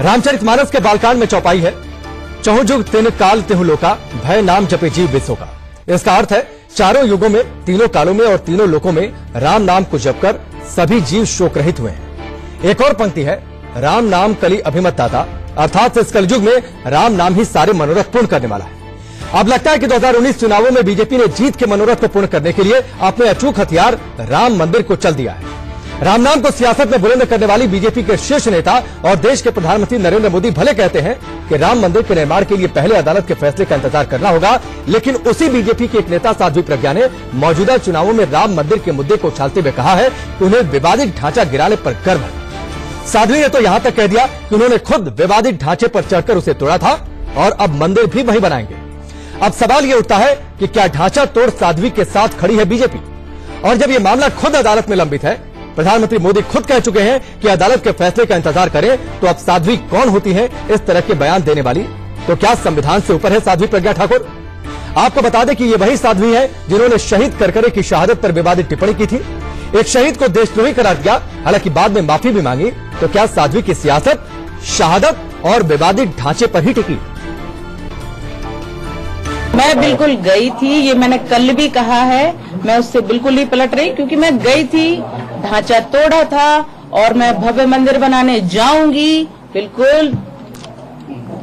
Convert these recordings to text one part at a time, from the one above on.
रामचरितमानस के बालकांड में चौपाई है, चहु जुग तिन काल तिहु लोका, भय नाम जपे जीव विसो का। इसका अर्थ है चारों युगों में, तीनों कालों में और तीनों लोकों में राम नाम को जपकर सभी जीव शोक रहित हुए हैं। एक और पंक्ति है, राम नाम कली अभिमत दाता, अर्थात इस कलयुग में राम नाम ही सारे मनोरथ पूर्ण करने वाला है। अब लगता है कि 2019 चुनावों में बीजेपी ने जीत के मनोरथ को पूर्ण करने के लिए अपने अचूक हथियार राम मंदिर को चल दिया है। राम नाम को सियासत में बुलंद करने वाली बीजेपी के शीर्ष नेता और देश के प्रधानमंत्री नरेंद्र मोदी भले कहते हैं कि राम मंदिर के निर्माण के लिए पहले अदालत के फैसले का इंतजार करना होगा, लेकिन उसी बीजेपी के एक नेता साध्वी प्रज्ञा ने मौजूदा चुनावों में राम मंदिर के मुद्दे को उछालते हुए कहा है कि उन्हें विवादित ढांचा गिराने पर गर्व है। साध्वी ने तो यहां तक कह दिया कि उन्होंने खुद विवादित ढांचे पर चढ़कर उसे तोड़ा था और अब मंदिर भी वहीं बनाएंगे। अब सवाल यह उठता है कि क्या ढांचा तोड़ साध्वी के साथ खड़ी है बीजेपी? और जब यह मामला खुद अदालत में लंबित है, प्रधानमंत्री मोदी खुद कह चुके हैं कि अदालत के फैसले का इंतजार करें, तो अब साध्वी कौन होती है इस तरह के बयान देने वाली? तो क्या संविधान से ऊपर है साध्वी प्रज्ञा ठाकुर? आपको बता दें कि ये वही साध्वी है जिन्होंने शहीद करकरे की शहादत पर विवादित टिप्पणी की थी। एक शहीद को देशद्रोही करार दिया, हालांकि बाद में माफी भी मांगी। तो क्या साध्वी की सियासत शहादत और विवादित ढांचे पर ही टिकी? मैं बिल्कुल गई थी, ये मैंने कल भी कहा है, मैं उससे बिल्कुल नहीं पलट रही, क्योंकि मैं गई थी, ढांचा तोड़ा था और मैं भव्य मंदिर बनाने जाऊंगी। बिल्कुल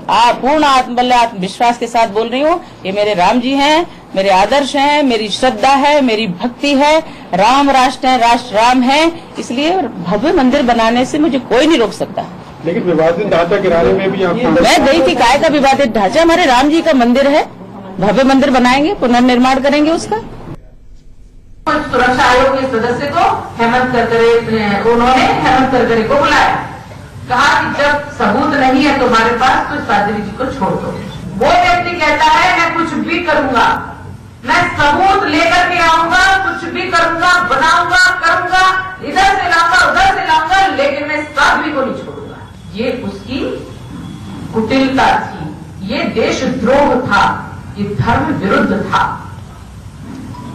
पूर्ण आत्मविश्वास के साथ बोल रही हूँ। ये मेरे राम जी हैं, मेरे आदर्श हैं, मेरी श्रद्धा है, मेरी भक्ति है। राम राष्ट्र है, राष्ट्र राम है, इसलिए भव्य मंदिर बनाने से मुझे कोई नहीं रोक सकता। लेकिन विवादित ढांचा गिराने में भी मैं गई थी, काय का विवादित ढांचा? हमारे राम जी का मंदिर है, भव्य मंदिर बनाएंगे, पुनर्निर्माण करेंगे उसका। सुरक्षा आयोग के सदस्य को हेमंत करकरे को बुलाया, कहा कि जब सबूत नहीं है तुम्हारे पास तो साध्वी जी को छोड़ दो। वो व्यक्ति कहता है मैं कुछ भी करूंगा, मैं सबूत लेकर के आऊंगा, कुछ भी करूंगा, बनाऊंगा, करूंगा, इधर से लाऊंगा, उधर से लाऊंगा, लेकिन मैं साध्वी को नहीं छोड़ूंगा। ये उसकी कुटिलता थी, ये देशद्रोह था, ये धर्म विरुद्ध था।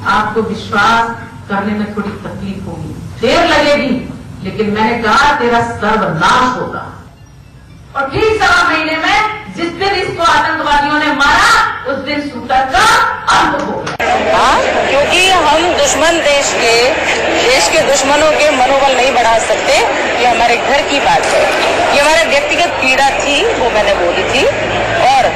आपको विश्वास करने में थोड़ी तकलीफ होगी, देर लगेगी, लेकिन मैंने कहा तेरा सर्वनाश होगा। और ठीक 1.25 महीने में जिस दिन इसको आतंकवादियों ने मारा, उस दिन सूतक का अंत हो गया। क्योंकि हम दुश्मन देश के दुश्मनों के मनोबल नहीं बढ़ा सकते। ये हमारे घर की बात है, ये हमारा व्यक्तिगत पीड़ा थी, वो मैंने बोली थी। और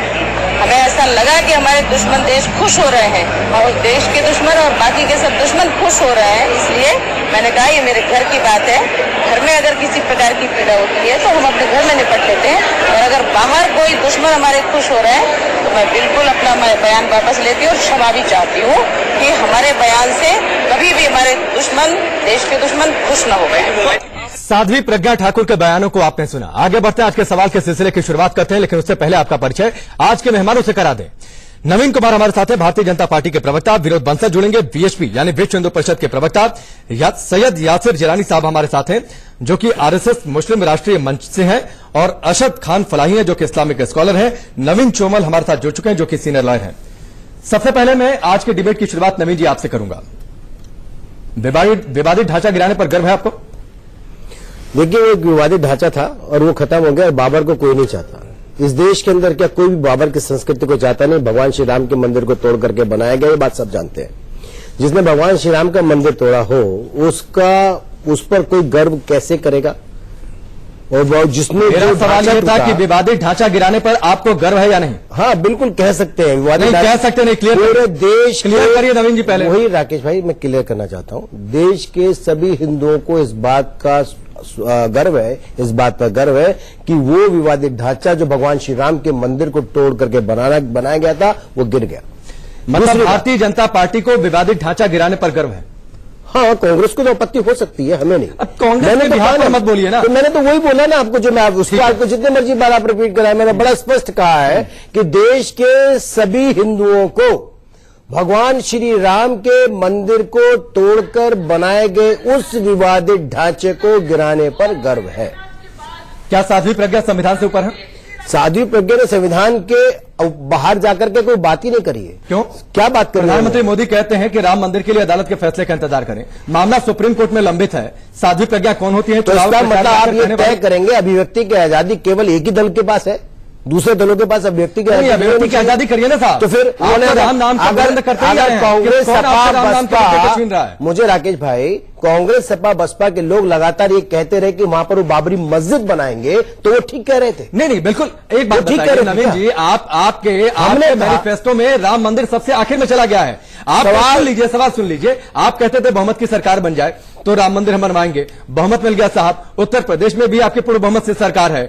हमें ऐसा लगा कि हमारे दुश्मन देश खुश हो रहे हैं और देश के दुश्मन और बाकी के सब दुश्मन खुश हो रहे हैं, इसलिए मैंने कहा ये मेरे घर की बात है। घर में अगर किसी प्रकार की पीड़ा होती है तो हम अपने घर में निपट लेते हैं, और अगर बाहर कोई दुश्मन हमारे खुश हो रहे हैं तो मैं बिल्कुल अपना बयान वापस लेती हूँ और क्षमा भी चाहती हूँ कि हमारे बयान से कभी भी हमारे दुश्मन, देश के दुश्मन खुश न हो गए। साध्वी प्रज्ञा ठाकुर के बयानों को आपने सुना। आगे बढ़ते हैं, आज के सवाल के सिलसिले की शुरुआत करते हैं, लेकिन उससे पहले आपका परिचय आज के मेहमानों से करा दें। नवीन कुमार हमारे साथ है, भारतीय जनता पार्टी के प्रवक्ता। विनोद बंसल जुड़ेंगे, वीएचपी यानी विश्व हिंदू परिषद के प्रवक्ता। सैयद यासिर जिलानी साहब हमारे साथ हैं, जो कि आरएसएस मुस्लिम राष्ट्रीय मंच से हैं, और अरशद खान फलाही हैं, जो कि इस्लामिक स्कॉलर हैं। नवीन चोमल हमारे साथ जुड़ चुके हैं, जो कि सीनियर लॉयर हैं। सबसे पहले मैं आज के डिबेट की शुरुआत नवीन जी आपसे करूंगा। विवादित ढांचा गिराने पर गर्व है आपको? देखिए, वो एक विवादित ढांचा था और वो खत्म हो गया, और बाबर को कोई नहीं चाहता इस देश के अंदर। क्या कोई भी बाबर की संस्कृति को चाहता नहीं? भगवान श्री राम के मंदिर को तोड़ करके बनाया गया, ये बात सब जानते हैं। जिसने भगवान श्री राम का मंदिर तोड़ा हो, उस पर कोई गर्व कैसे करेगा? और जिसने मेरा सवाल ये था कि विवादित ढांचा गिराने पर आपको गर्व है या नहीं? हाँ, बिल्कुल कह सकते हैं। विवादित कह सकते नहीं, क्लियर पूरे देश क्लियर करिए नवीन जी पहले। वही राकेश भाई, मैं क्लियर करना चाहता हूँ। देश के सभी हिंदुओं को इस बात का गर्व है, इस बात पर गर्व है कि वो विवादित ढांचा जो भगवान श्री राम के मंदिर को तोड़ करके बनाया गया था, वो गिर गया। मतलब भारतीय जनता पार्टी को विवादित ढांचा गिराने पर गर्व है? हाँ, कांग्रेस को तो आपत्ति हो सकती है, हमें नहीं। अब कांग्रेस के बिहार पर मत बोलिए ना। तो मैंने तो वही बोला ना आपको, जो मैं उसको आपको जितने मर्जी बार आप रिपीट कराए, मैंने बड़ा स्पष्ट कहा है कि देश के सभी हिंदुओं को भगवान श्री राम के मंदिर को तोड़कर बनाए गए उस विवादित ढांचे को गिराने पर गर्व है। क्या साध्वी प्रज्ञा संविधान से ऊपर है? साध्वी प्रज्ञा ने संविधान के बाहर जाकर के कोई बात ही नहीं करी है। क्यों? क्या बात कर रहे हैं? प्रधानमंत्री मोदी कहते हैं कि राम मंदिर के लिए अदालत के फैसले का इंतजार करें। मामला सुप्रीम कोर्ट में लंबित है। साध्वी प्रज्ञा कौन होती है? तो इसका मतलब आप ये तय करेंगे अभिव्यक्ति की आजादी केवल एक ही दल के पास है, दूसरे दलों के पास अभिव्यक्ति की आजादी करिए ना साहब। तो फिर राम नाम अगर कांग्रेस सपा बसपा, मुझे राकेश भाई, कांग्रेस सपा बसपा के लोग लगातार ये कहते रहे कि वहां पर वो बाबरी मस्जिद बनाएंगे, तो वो ठीक कह रहे थे। नहीं बिल्कुल एक बात ठीक कह रहे नवीन जी, आपके मैनिफेस्टो में राम मंदिर सबसे आखिर में चला गया है। आप सवाल सुन लीजिए। आप कहते थे बहुमत की सरकार बन जाए तो राम मंदिर हम बनवाएंगे, बहुमत मिल गया साहब। उत्तर प्रदेश में भी आपके पूर्ण बहुमत से सरकार है।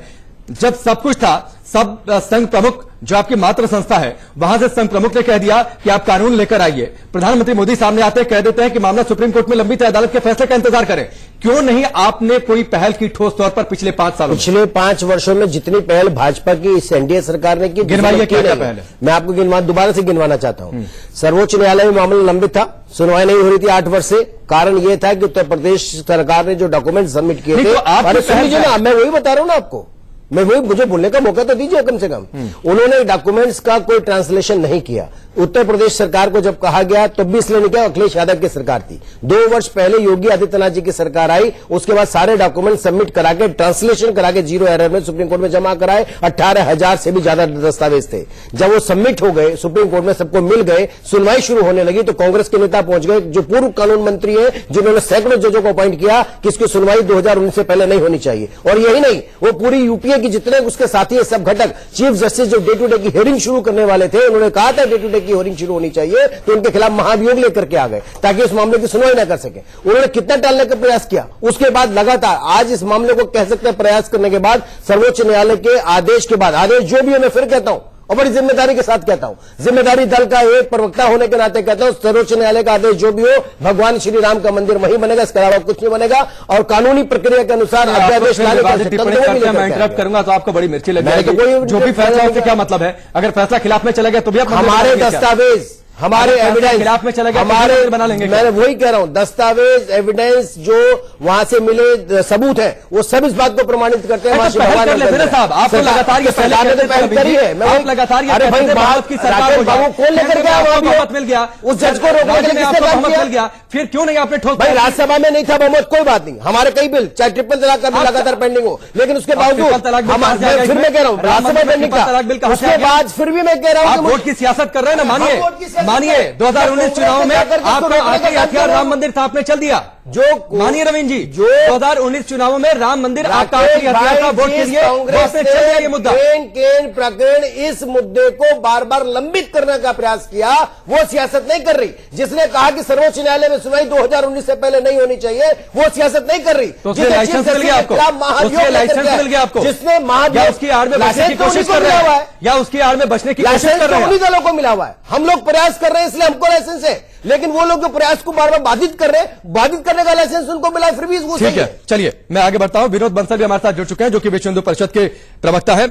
जब सब कुछ था, सब संघ प्रमुख जो आपकी मात्र संस्था है, वहां से संघ प्रमुख ने कह दिया कि आप कानून लेकर आइए। प्रधानमंत्री मोदी सामने आते कह देते हैं कि मामला सुप्रीम कोर्ट में लंबित है, अदालत के फैसले का इंतजार करें। क्यों नहीं आपने कोई पहल की ठोस तौर पर पिछले 5 सालों पिछले 5 वर्षों में जितनी पहल भाजपा की इस एनडीए सरकार ने की, गिनवाइए क्या पहल है? मैं आपको दोबारा से गिनवाना चाहता हूं। सर्वोच्च न्यायालय में मामला लंबित था, सुनवाई नहीं हो रही थी 8 वर्ष से। कारण यह था कि उत्तर प्रदेश सरकार ने जो डॉक्यूमेंट सबमिट किए थे, सुन लीजिए ना, मैं वही बता रहा हूं ना आपको, मुझे बोलने का मौका तो दीजिए कम से कम। उन्होंने डॉक्यूमेंट्स का कोई ट्रांसलेशन नहीं किया। उत्तर प्रदेश सरकार को जब कहा गया तब भी इसलिए नहीं किया, अखिलेश यादव की सरकार थी। 2 वर्ष पहले योगी आदित्यनाथ जी की सरकार आई, उसके बाद सारे डॉक्यूमेंट सबमिट करा के, ट्रांसलेशन करा के 0 एरर में सुप्रीम कोर्ट में जमा कराए। 18,000 से भी ज्यादा दस्तावेज थे। जब वो सबमिट हो गए सुप्रीम कोर्ट में, सबको मिल गए, सुनवाई शुरू होने लगी, तो कांग्रेस के नेता पहुंच गए, जो पूर्व कानून मंत्री है, जिन्होंने सैकड़ों जजों को अपॉइंट किया कि इसकी सुनवाई 2019 से पहले नहीं होनी चाहिए। और यही नहीं, वो पूरी यूपीए की जितने उसके साथी है, सब घटक, चीफ जस्टिस जो डे टू डे की हियरिंग शुरू करने वाले थे, उन्होंने कहा था डे टू डे की हियरिंग शुरू होनी चाहिए, तो उनके खिलाफ महाभियोग लेकर के आ गए ताकि इस मामले की सुनवाई न कर सके। उन्होंने कितना टालने का प्रयास किया, उसके बाद लगातार आज इस मामले को कह सकते हैं प्रयास करने के बाद, सर्वोच्च न्यायालय के आदेश के बाद, आदेश जो भी है, मैं फिर कहता हूं और बड़ी जिम्मेदारी के साथ कहता हूं, जिम्मेदारी दल का एक प्रवक्ता होने के नाते कहता हूं, सर्वोच्च न्यायालय का आदेश जो भी हो, भगवान श्री राम का मंदिर वहीं बनेगा, इसके अलावा कुछ नहीं बनेगा। और कानूनी प्रक्रिया के अनुसार अध्यादेश लाने का मैं इंटरप्ट करूंगा तो आपको बड़ी मिर्ची लगेगी। जो भी फैसला उससे क्या मतलब है? अगर फैसला खिलाफ में चला गया तो भी हमारे दस्तावेज, हमारे एविडेंस खिलाफ में चला गया, हमारे बना लेंगे। मैं वही कह रहा हूं, दस्तावेज एविडेंस जो वहां से मिले सबूत है, वो सब इस बात को प्रमाणित करते हैं। साहब आप लगातार ये पहल करी है, आप लगातार भारत की सरकार कौन लेकर गया, बहुमत मिल गया, उस जज को रोकने के लिए बहुमत मिल गया, फिर क्यों नहीं आपने ठोस? भाई राज्यसभा में नहीं था बहुमत, कोई बात नहीं, हमारे कई बिल चाहे ट्रिपल तलाक का लगातार पेंडिंग हो, लेकिन उसके बावजूद फिर मैं कह रहा हूं राज्यसभा पेंडिंग था, उसके बाद फिर भी मैं कह रहा हूं वोट की सियासत कर रहे हैं ना। मानिए 2019 चुनाव में आपका आखिरी हथियार राम मंदिर था, आपने चल दिया। जो मानिए रवीन जी, जो 2019 चुनावों में राम मंदिर आपका आखिरी हथियार था, वोट के लिए कांग्रेस ने चल दिया ये मुद्दा। केन प्रकरण इस मुद्दे को बार बार लंबित करने का प्रयास किया, वो सियासत नहीं कर रही। जिसने कहा कि सर्वोच्च न्यायालय में सुनवाई 2019 से पहले नहीं होनी चाहिए, वो सियासत नहीं कर रही। तो लाइसेंस मिल गया आपको, लाइसेंस मिल गया आपको, जिसने महाभियोग उसकी आड़ में बचने की कोशिश कर रहा है, या उसकी आड़ में बचने की कोशिश कर रहा है। उन्हीं दलों को मिला हुआ है, हम लोग प्रयास कर रहे हैं इसलिए हमको लाइसेंस है, लेकिन वो लोग प्रयास को बार बार बाधित कर रहे हैं, बाधित करने का लाइसेंस उनको मिला, फिर भी वो ठीक है। चलिए मैं आगे बढ़ता हूं। विनोद बंसल भी हमारे साथ जुड़ चुके हैं, जो कि विश्व हिंदू परिषद के प्रवक्ता है।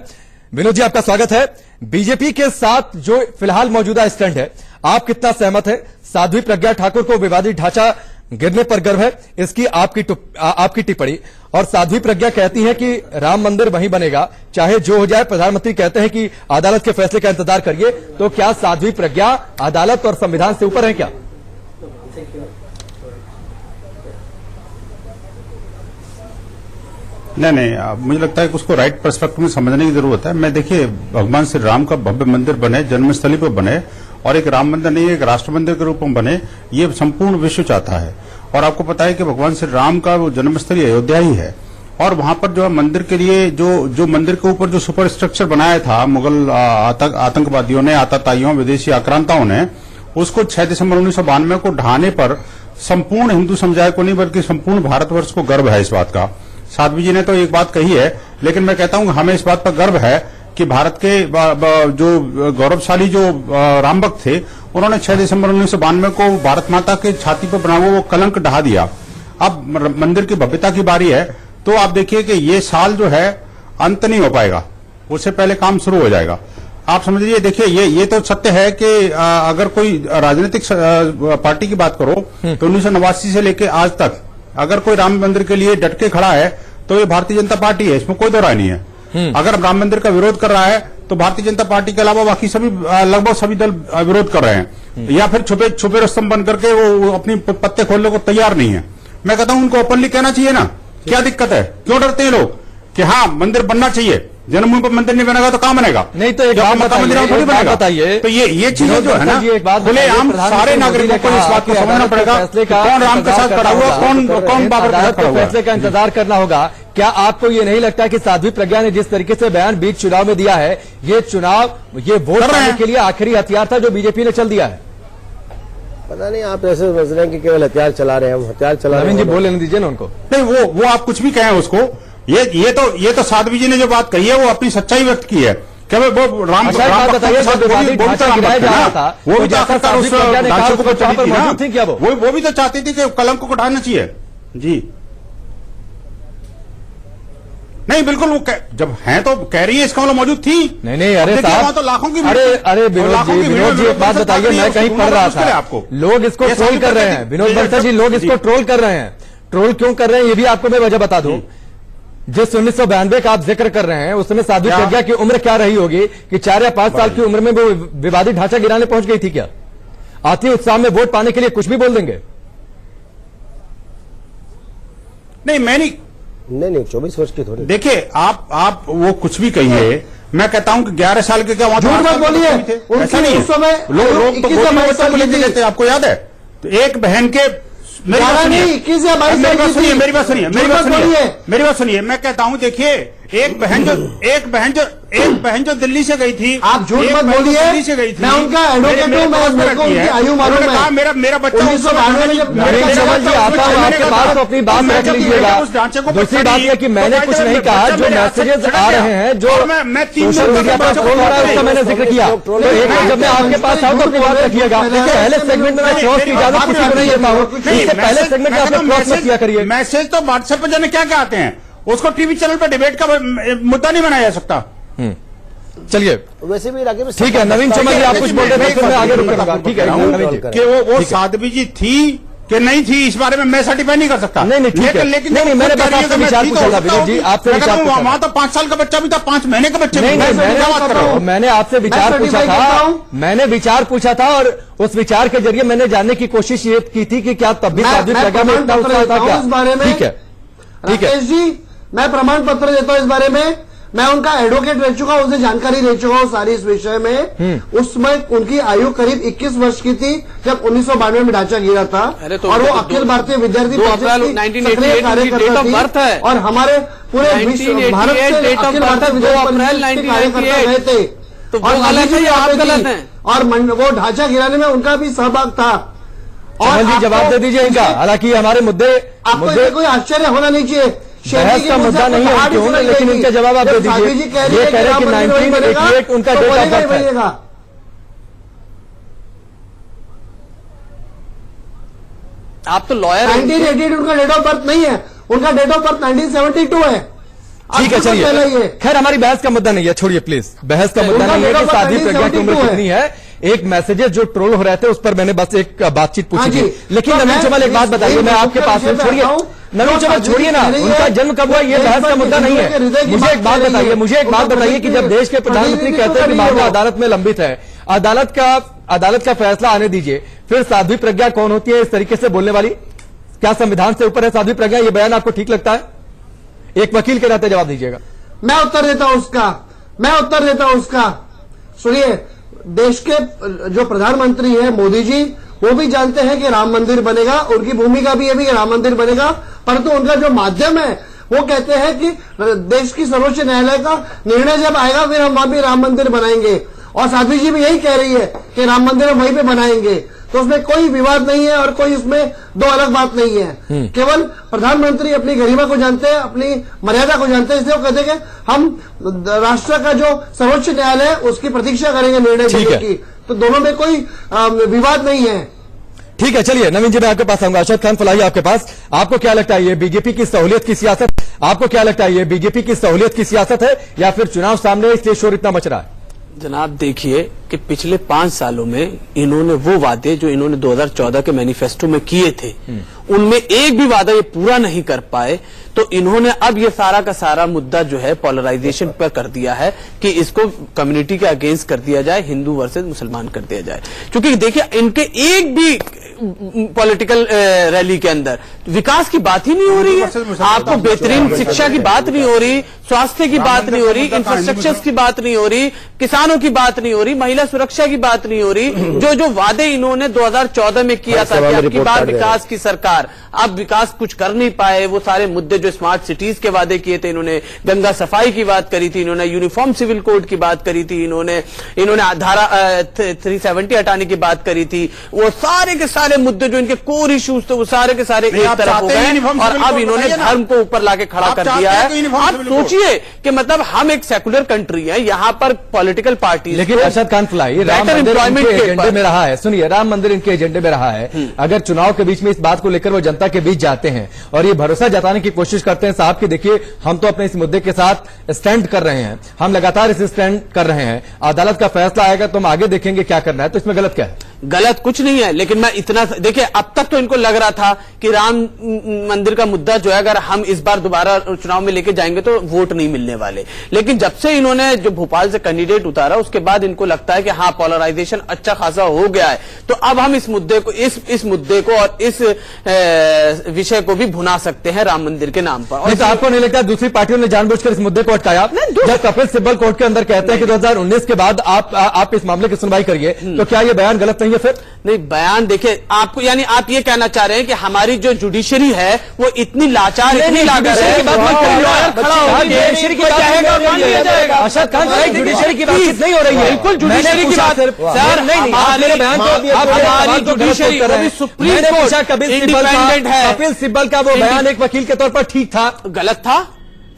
विनोद जी आपका स्वागत है। बीजेपी के साथ जो फिलहाल मौजूदा स्टैंड है, आप कितना सहमत है? साध्वी प्रज्ञा ठाकुर को विवादित ढांचा गिरने पर गर्व है, इसकी आपकी टिप्पणी। और साध्वी प्रज्ञा कहती है कि राम मंदिर वहीं बनेगा चाहे जो हो जाए। प्रधानमंत्री कहते हैं कि अदालत के फैसले का इंतजार करिए। तो क्या साध्वी प्रज्ञा अदालत और संविधान से ऊपर है क्या? नहीं, मुझे लगता है कि उसको राइट पर्सपेक्टिव में समझने की जरूरत है। मैं देखिए, भगवान श्री राम का भव्य मंदिर बने, जन्मस्थली पर बने, और एक राम मंदिर नहीं एक राष्ट्र मंदिर के रूप में बने, ये संपूर्ण विश्व चाहता है। और आपको पता है कि भगवान श्री राम का वो जन्मस्थली अयोध्या ही है। और वहां पर जो है मंदिर के लिए जो मंदिर के ऊपर जो सुपर स्ट्रक्चर बनाया था मुगल आतंकवादियों ने, आतताइयों, विदेशी आक्रांताओं ने, उसको 6 दिसंबर 1992 को ढहाने पर संपूर्ण हिंदू समुदाय को नहीं बल्कि संपूर्ण भारतवर्ष को गर्व है इस बात का। साध्वी जी ने तो एक बात कही है, लेकिन मैं कहता हूं हमें इस बात पर गर्व है कि भारत के जो गौरवशाली जो राम भक्त थे, उन्होंने 6 दिसंबर 1992 को भारत माता के छाती पर बना हुआ वो कलंक ढहा दिया। अब मंदिर की भव्यता की बारी है, तो आप देखिए कि ये साल जो है अंत नहीं हो पाएगा, उससे पहले काम शुरू हो जाएगा। आप समझ लीजिए, देखिए ये तो सत्य है कि अगर कोई राजनीतिक पार्टी की बात करो तो 1989 से लेकर आज तक अगर कोई राम मंदिर के लिए डट के खड़ा है तो ये भारतीय जनता पार्टी है, इसमें कोई दो राय नहीं है। अगर राम मंदिर का विरोध कर रहा है तो भारतीय जनता पार्टी के अलावा बाकी सभी लगभग सभी दल विरोध कर रहे हैं, या फिर छुपे छुपे रस्तम बन करके वो अपनी पत्ते खोलने को तैयार नहीं है। मैं कहता हूं उनको ओपनली कहना चाहिए ना, क्या दिक्कत है, क्यों डरते हैं लोग कि हाँ मंदिर बनना चाहिए, जन्मभूमि पर मंदिर नहीं बनेगा तो कहां बनेगा? नहीं तो एक बात बताइए, तो ये चीजें जो है ना, एक बात खुलेआम सारे नागरिकों को इस बात को समझना पड़ेगा कौन राम के साथ खड़ा हुआ, कौन बाबर के साथ खड़ा हुआ। फैसले का इंतजार करना होगा। क्या आपको ये नहीं लगता कि साध्वी प्रज्ञा ने जिस तरीके से बयान बीच चुनाव में दिया है, ये वोट पाने के लिए आखिरी हथियार था जो बीजेपी ने चल दिया है? पता नहीं, आप ऐसे समझ रहे हैं कि केवल हथियार चला रहे हैं, हम हथियार चला रहे हैं। नवीन जी बोल लेने दीजिए ना उनको। नहीं, वो आप कुछ भी कहें उसको, ये तो साध्वी जी ने जो बात कही है वो अपनी सच्चाई व्यक्त की है। क्या वो राम बताइए, वो भी तो चाहती थी कि कलंक को हटाना चाहिए जी। नहीं बिल्कुल, वो जब हैं तो कह रही है, इसका मतलब मौजूद थी। नहीं अरे साहब, तो लाखों की अरे विनोद जी एक बात बताइए, मैं कहीं पढ़ रहा था, आपको लोग इसको ट्रोल कर रहे हैं। विनोद बंसल जी, लोग इसको ट्रोल कर रहे हैं। ट्रोल क्यों कर रहे हैं ये भी आपको मैं वजह बता दूं। जिस 1992 का आप जिक्र कर रहे हैं, उस समय साध्वी प्रज्ञा की उम्र क्या रही होगी कि 4 या 5 साल की उम्र में वो विवादित ढांचा गिराने पहुंच गई थी क्या? आती उत्साह में वोट पाने के लिए कुछ भी बोल देंगे? नहीं मैं नहीं 24 वर्ष की थोड़ी। देखिए आप वो कुछ भी कहिए, मैं कहता हूं कि 11 साल के क्या झूठ मत बोलिए, ऐसा नहीं है। लोग तो आपको याद है, तो एक बहन के मेरी बात सुनिए, मैं कहता हूं देखिए, एक बहन जो दिल्ली से गई थी, आप झूठ मत बोलिए, दिल्ली से गई थी, मैं उनका एडवोकेट हूं, मेरे को उनकी आयु मालूम है। मेरा बच्चा 1992 में आपके पास तो अपनी बात रख लीजिएगा। दूसरी बात यह कि मैंने कुछ नहीं कहा, जो मैसेजेस आ रहे हैं जो सोशल मीडिया पर ट्रोल हो रहा है उसका मैंने जिक्र किया। तो एक बार जब मैं आपके पास आऊँ तो अपनी बात रखिएगा। पहले सेगमेंट में मैं क्रॉस की इजाजत किसी को नहीं देता हूँ, इससे पहले सेगमेंट में आपने क्रॉस मत किया करिए। मैसेज तो व्हाट्सएप पर जाने क्या क्या आते हैं, उसको टीवी चैनल पर डिबेट का मुद्दा नहीं बनाया जा सकता। चलिए वैसे भी ठीक है, नवीन चमन जी आप कुछ बोल रहे थे, फिर मैं आगे रुकूंगा। ठीक है नवीन जी, कि वो साध्वी जी थी कि नहीं थी, इस बारे में मैं सर्टिफाई नहीं कर सकता। नहीं लेकिन नहीं मैंने बस आपसे विचार पूछा था विनोद जी, आपसे विचार पूछा। वहां तो 5 साल का बच्चा भी था, 5 महीने का बच्चा भी था। मैंने आपसे विचार पूछा था, मैंने विचार पूछा था और उस विचार के जरिए मैंने जानने की कोशिश ये की थी कि क्या तब भी साध्वी प्रज्ञा में इतना उत्साह था क्या? ठीक है राकेश जी, मैं प्रमाण पत्र देता हूं इस बारे में। मैं उनका एडवोकेट रह चुका हूं, उसे जानकारी दे चुका हूं सारी इस विषय में। उसमें उनकी आयु करीब 21 वर्ष की थी जब 1992 में ढांचा गिरा था, और वो अखिल भारतीय विद्यार्थी सक्रिय कार्यकर्ता थी और हमारे पूरे विश्व भारत से अखिल भारतीय विद्यार्थी कार्यकर्ता रहे थे। और वो ढांचा गिराने में उनका भी सहभाग था। और जी जवाब दे दीजिए इनका, हालांकि हमारे मुद्दे कोई आश्चर्य होना नहीं चाहिए, बहस का मुद्दा नहीं है क्यों, लेकिन इनका जवाब आप दे दीजिए। ये कह रहे हैं कि 1988 उनका डेट ऑफ बर्थ है। आप तो लॉयर, 1988 उनका डेट ऑफ बर्थ नहीं है, उनका डेट ऑफ बर्थ 1972 है। ठीक है चलिए, खैर हमारी बहस का मुद्दा नहीं है, छोड़िए प्लीज। बहस का मुद्दा नहीं है कि साध्वी प्रज्ञा की उम्र कितनी है। एक मैसेजेस जो ट्रोल हो रहे थे उस पर मैंने बस एक बातचीत पूछी थी। लेकिन नवीन चमल एक बात बताइए, मैं आपके पास हूं, छोड़िए नवीन चमल, छोड़िए ना, उनका जन्म कब हुआ ये बहस का मुद्दा नहीं है। मुझे एक बात बताइए कि जब देश के प्रधानमंत्री कहते हैं कि मामला अदालत में लंबित है, अदालत का फैसला आने दीजिए, फिर साध्वी प्रज्ञा कौन होती है इस तरीके से बोलने वाली? क्या संविधान से ऊपर है साध्वी प्रज्ञा? ये बयान आपको ठीक लगता है? एक वकील के नाते जवाब दीजिएगा। मैं उत्तर देता हूं उसका। सुनिए, देश के जो प्रधानमंत्री है मोदी जी, वो भी जानते हैं कि राम मंदिर बनेगा, उनकी भूमिका भी है कि राम मंदिर बनेगा, परंतु उनका जो माध्यम है वो कहते हैं कि देश की सर्वोच्च न्यायालय का निर्णय जब आएगा फिर हम वहां भी राम मंदिर बनाएंगे। और साध्वी जी भी यही कह रही है कि राम मंदिर हम वहीं पे बनाएंगे। तो उसमें कोई विवाद नहीं है और कोई उसमें दो अलग बात नहीं है। केवल प्रधानमंत्री अपनी गरिमा को जानते हैं, अपनी मर्यादा को जानते हैं, इसलिए वो कहते हैं कि हम राष्ट्र का जो सर्वोच्च न्यायालय है उसकी प्रतीक्षा करेंगे निर्णय देने की। तो दोनों में कोई विवाद नहीं है। ठीक है चलिए नवीन जी मैं आपके पास आऊंगा। अरशद खान फलाही आपके पास, आपको क्या लगता है ये बीजेपी की सहूलियत की सियासत? आपको क्या लगता है ये बीजेपी की सहूलियत की सियासत है या फिर चुनाव सामने इसलिए शोर इतना मच रहा है? जनाब देखिए कि पिछले 5 सालों में इन्होंने वो वादे जो इन्होंने 2014 के मैनिफेस्टो में किए थे उनमें एक भी वादा ये पूरा नहीं कर पाए, तो इन्होंने अब ये सारा का सारा मुद्दा जो है पोलराइजेशन पर कर दिया है कि इसको कम्युनिटी के अगेंस्ट कर दिया जाए, हिंदू वर्सेस मुसलमान कर दिया जाए। क्योंकि देखिए इनके एक भी पॉलिटिकल रैली के अंदर विकास की बात ही नहीं हो रही है। आपको बेहतरीन शिक्षा की बात नहीं हो रही, स्वास्थ्य की बात नहीं हो रही, इंफ्रास्ट्रक्चर की बात नहीं हो रही, किसानों की बात नहीं हो रही, महिला सुरक्षा की बात नहीं हो रही। जो वादे इन्होंने 2014 में किया था कि अब की बार विकास की सरकार, अब विकास कुछ कर नहीं पाए। वो सारे मुद्दे जो स्मार्ट सिटीज के वादे किए थे, इन्होंने गंगा सफाई की बात करी थी, इन्होंने यूनिफॉर्म सिविल कोड की बात करी थी, इन्होंने धारा 370 हटाने की बात करी थी। वो सारे के सारे मुद्दे जो इनके कोर इश्यूज थे वो सारे के सारे एक तरफ हो गए और अब इन्होंने धर्म को ऊपर लाके खड़ा कर दिया है। आप सोचिए कि मतलब हम एक सेकुलर कंट्री है, यहाँ पर पॉलिटिकल पार्टी, लेकिन अरशद खान फलाई राम मंदिर इनके एजेंडे में रहा है। सुनिए, राम मंदिर इनके एजेंडे में रहा है। अगर चुनाव के बीच में इस बात को लेकर वो जनता के बीच जाते हैं और ये भरोसा जताने की कोशिश करते हैं साहब कि देखिए हम तो अपने इस मुद्दे के साथ स्टैंड कर रहे हैं, हम लगातार इस स्टैंड कर रहे हैं, अदालत का फैसला आएगा तो हम आगे देखेंगे क्या करना है, तो इसमें गलत क्या है? गलत कुछ नहीं है, लेकिन मैं इतना देखिए अब तक तो इनको लग रहा था कि राम मंदिर का मुद्दा जो है अगर हम इस बार दोबारा चुनाव में लेके जाएंगे तो वोट नहीं मिलने वाले। लेकिन जब से इन्होंने जो भोपाल से कैंडिडेट उतारा उसके बाद इनको लगता है कि हाँ पोलराइजेशन अच्छा खासा हो गया है, तो अब हम इस मुद्दे को इस मुद्दे को और इस विषय को भी भुना सकते हैं राम मंदिर के नाम पर। और आपको नहीं लगता दूसरी पार्टियों ने जानबूझकर इस मुद्दे को अटकाया? जब कपिल सिब्बल कोर्ट के अंदर कहते हैं कि 2019 के बाद आप इस मामले की सुनवाई करिए, तो क्या ये बयान गलत नहीं है? फिर नहीं, बयान देखिए आपको, यानी आप ये कहना चाह रहे हैं कि हमारी जो जुडिशरी है वो इतनी लाचार, इतनी लाचार है। जुडिशरी की बात नहीं हो रही है, बिल्कुल जुडिशरी की बात सर नहीं। हमारी जुडिशरी सुप्रीम कोर्ट इंडिपेंडेंट है। कपिल सिब्बल का वो बयान एक वकील के तौर पर ठीक था, गलत था?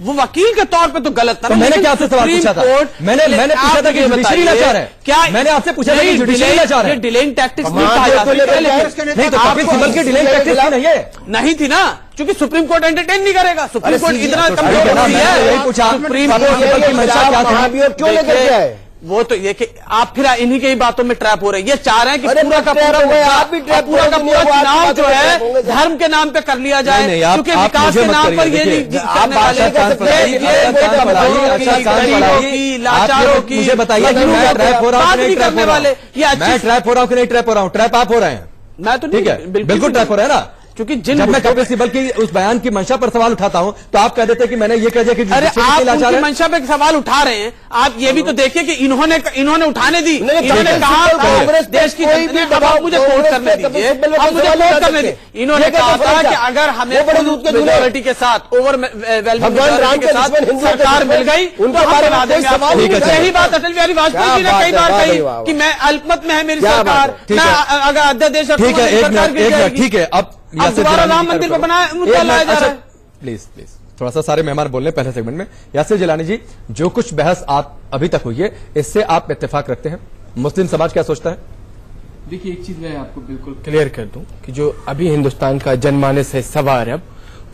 वो वकील के तौर पे तो गलत था। तो मैंने क्या आपसे सवाल पूछा था? मैंने पूछा था कि जुडिशरी लाचार है क्या? मैंने आपसे पूछा था कि जुडिशरी लाचार है? डिलेइंग टैक्टिक्स नहीं कहा जा सकता। नहीं तो कपिल सिब्बल की डिलेइंग टैक्टिक्स नहीं है, नहीं थी ना, क्योंकि सुप्रीम कोर्ट एंटरटेन नहीं करेगा। सुप्रीम कोर्ट इतना कमजोर है। पूछा सुप्रीम कोर्ट की मंशा क्या थी, क्यों लेकर के आए? वो तो ये कि आप फिर इन्हीं की बातों में ट्रैप हो रहे हैं। ये चाह रहे हैं कि पूरा का पूरा चुनाव जो है धर्म के नाम पे कर लिया जाए, क्योंकि विकास के नाम पर ये नहीं करने वाले, लाचारों की। मुझे बताइए कि मैं ट्रैप हो रहा हूँ कि नहीं ट्रैप हो रहा हूँ? मैं ट्रैप हो रहा हूँ कि नहीं ट्रैप हो रहा हूँ? ट्रैप आप हो रहे हैं, मैं तो ठीक है, बिल्कुल ट्रैप हो रहा है ना। क्योंकि जब मैं कपिल सिब्बल की उस बयान की मंशा पर सवाल उठाता हूं तो आप कह देते हैं कि मैंने ये कह दिया कि अरे आप उनकी मंशा पे सवाल उठा रहे हैं। आप ये भी तो देखिए कि इन्होंने उठाने दी, इन्होंने कहा कांग्रेस देश की मुझे कोट करने दीजिए, अब मुझे कोट करने दीजिए। इन्होंने कहा था कि अगर हमें मेजॉरिटी के साथ ओवरवेलमिंग मेजॉरिटी के साथ सरकार मिल गई तो हम बना देंगे। यही बात अटल बिहारी वाजपेयी जी ने कई बार कही कि मैं अल्पमत में है मेरी सरकार, अगर अध्यादेश ठीक है। अब दोबारा राम मंदिर पर बनाया मुद्दा लाया जा रहा है। प्लीज थोड़ा सा सारे मेहमान बोल रहे हैं पहले सेगमेंट में। यासिर जिलानी जी, जो कुछ बहस आप अभी तक हुई है इससे आप इत्तेफाक रखते हैं? मुस्लिम समाज क्या सोचता है? देखिए, एक चीज मैं आपको बिल्कुल क्लियर कर दूं कि जो अभी हिंदुस्तान का जनमानस है 1.25 अरब,